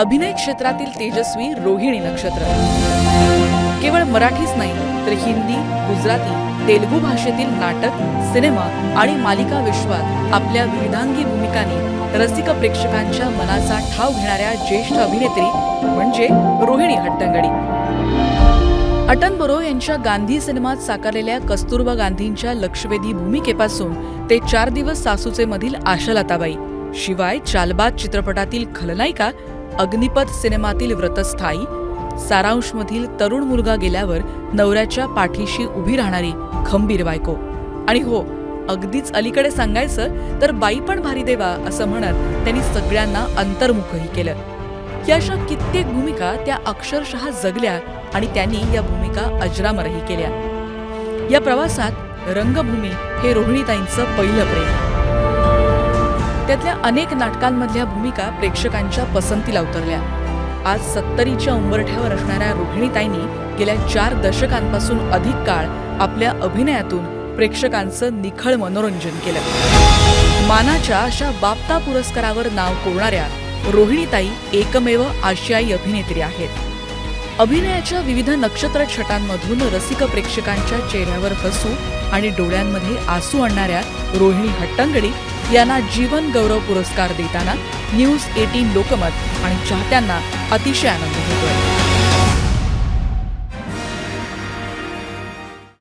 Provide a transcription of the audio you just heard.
अभिनय क्षेत्रातील तेजस्वी रोहिणी नक्षत्र केवळ मराठीच नाही तर हिंदी, गुजराती, तेलुगू भाषेतील नाटक, सिनेमा आणि मालिका विश्वात आपल्या विविधांगी भूमिकांनी रसिक प्रेक्षकांच्या मनाचा ठाव घेणाऱ्या ज्येष्ठ अभिनेत्री म्हणजे रोहिणी हट्टंगडी. अटनबरो यांच्या गांधी सिनेमात साकारलेल्या कस्तुरबा गांधींच्या लक्षवेधी भूमिकेपासून ते 4 दिवस सासूचे मधील आशालताबाई, शिवाय चालबाज चित्रपटातील खलनायिका, अग्निपथ सिनेमातील व्रतस्थायी, सारांशमधील तरुण मुलगा गेल्यावर नवऱ्याच्या पाठीशी उभी राहणारी खंबीर बायको आणि हो, अगदीच अलीकडे सांगायचं तर बाई पण भारी देवा असं म्हणत त्यांनी सगळ्यांना अंतर्मुखही केलं. या अशा कित्येक भूमिका त्या अक्षरशः जगल्या आणि त्यांनी या भूमिका अजरामरही केल्या. या प्रवासात रंगभूमी हे रोहिणीताईंचं पहिलं प्रेम. त्यातल्या अनेक नाटकांमधल्या भूमिका प्रेक्षकांच्या पसंतीला उतरल्या. आज 70च्या उंबरठ्यावर असणाऱ्या रोहिणीताईंनी गेल्या 4 दशकांपासून अधिक काळ आपल्या अभिनयातून प्रेक्षकांचं निखळ मनोरंजन केलं. मानाच्या अशा बाफ्ता पुरस्कारावर नाव कोरणाऱ्या रोहिणीताई एकमेव आशियाई अभिनेत्री आहेत. अभिनयाच्या विविध नक्षत्र छटांमधून रसिक प्रेक्षकांच्या चेहऱ्यावर हसू आणि डोळ्यांमध्ये आसू आणणाऱ्या रोहिणी हट्टंगडी यांना जीवन गौरव पुरस्कार देताना न्यूज 18 लोकमत आणि चाहत्यांना अतिशय आनंद होतोय.